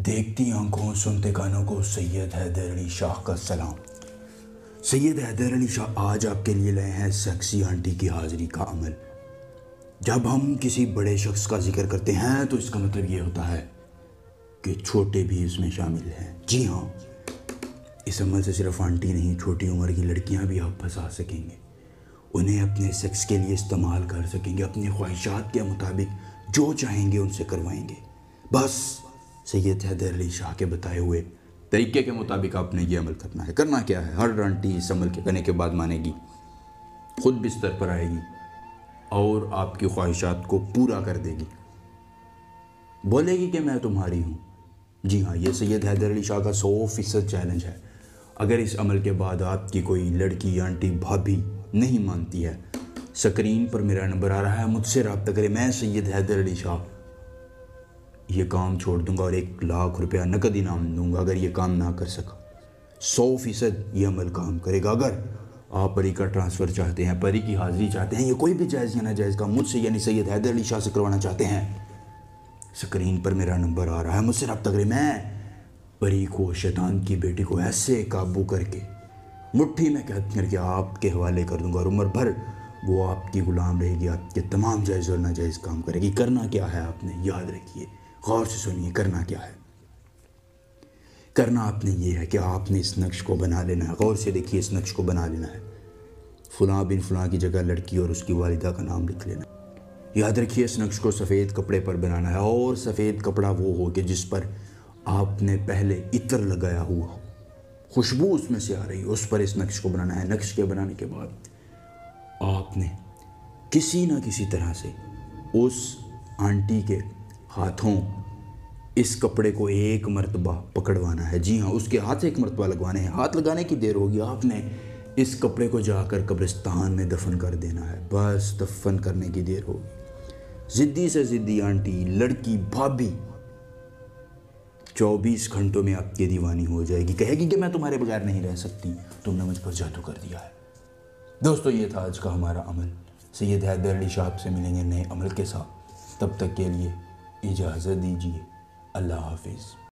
देखती आंखों सुनते कानों को सैयद हैदर अली शाह का सलाम। सैयद हैदर अली शाह आज आपके लिए लाए हैं सेक्सी आंटी की हाजिरी का अमल। जब हम किसी बड़े शख्स का जिक्र करते हैं तो इसका मतलब ये होता है कि छोटे भी इसमें शामिल हैं। जी हाँ, इस अमल से सिर्फ आंटी नहीं, छोटी उम्र की लड़कियां भी आप फंसा सकेंगे। उन्हें अपने सेक्स के लिए इस्तेमाल कर सकेंगे, अपनी ख्वाहिशात के मुताबिक जो चाहेंगे उनसे करवाएंगे। बस सैयद हैदर अली शाह के बताए हुए तरीके के मुताबिक आपने ये अमल करना है। करना क्या है, हर आंटी इस अमल के करने के बाद मानेगी, खुद बिस्तर पर आएगी और आपकी ख्वाहिशात को पूरा कर देगी, बोलेगी कि मैं तुम्हारी हूँ। जी हाँ, ये सैयद हैदर अली शाह का 100% चैलेंज है। अगर इस अमल के बाद आपकी कोई लड़की, आंटी, भाभी नहीं मानती है, स्क्रीन पर मेरा नंबर आ रहा है, मुझसे रब्ता करें। मैं सैयद हैदर अली शाह ये काम छोड़ दूंगा और 1 लाख रुपया नकद इनाम दूंगा अगर ये काम ना कर सका। 100% ये अमल काम करेगा। अगर आप परी का ट्रांसफ़र चाहते हैं, परी की हाज़िरी चाहते हैं, ये कोई भी जायज़ या नाजायज़ काम मुझसे यानी सैयद हैदर अली शाह से करवाना चाहते हैं, स्क्रीन पर मेरा नंबर आ रहा है, मुझसे रब्ता करें। मैं परी को, शैतान की बेटी को ऐसे काबू करके, मुट्ठी में कैद करके आपके हवाले कर दूंगा और उम्र भर वो आपकी ग़ुलाम रहेगी, आपके तमाम जायज़ और नाजायज़ काम करेगी। करना क्या है आपने, याद रखिए, गौर से सुनिए। करना क्या है, करना आपने ये है कि आपने इस नक्श को बना लेना है। गौर से देखिए, इस नक्श को बना लेना है। फ़लाँ बिन फ़लाँ की जगह लड़की और उसकी वालिदा का नाम लिख लेना। याद रखिए, इस नक्श को सफ़ेद कपड़े पर बनाना है और सफ़ेद कपड़ा वो हो कि जिस पर आपने पहले इत्र लगाया हुआ, खुशबू उसमें से आ रही हो, उस पर इस नक्श को बनाना है। नक्श के बनाने के बाद आपने किसी न किसी तरह से उस आंटी के हाथों इस कपड़े को 1 मरतबा पकड़वाना है। जी हाँ, उसके हाथ से 1 मरतबा लगवाने हैं। हाथ लगाने की देर होगी, आपने इस कपड़े को जाकर कब्रिस्तान में दफन कर देना है। बस दफन करने की देर होगी। ज़िद्दी से ज़िद्दी आंटी, लड़की, भाभी 24 घंटों में आपकी दीवानी हो जाएगी। कहेगी कि मैं तुम्हारे बगैर नहीं रह सकती, तुमने मुझ पर जादू कर दिया है। दोस्तों, ये था आज का हमारा अमल। सैयद हैदर अली शाह से मिलेंगे नए अमल के साथ। तब तक के लिए इजाज़त दीजिए। अल्लाह हाफिज़।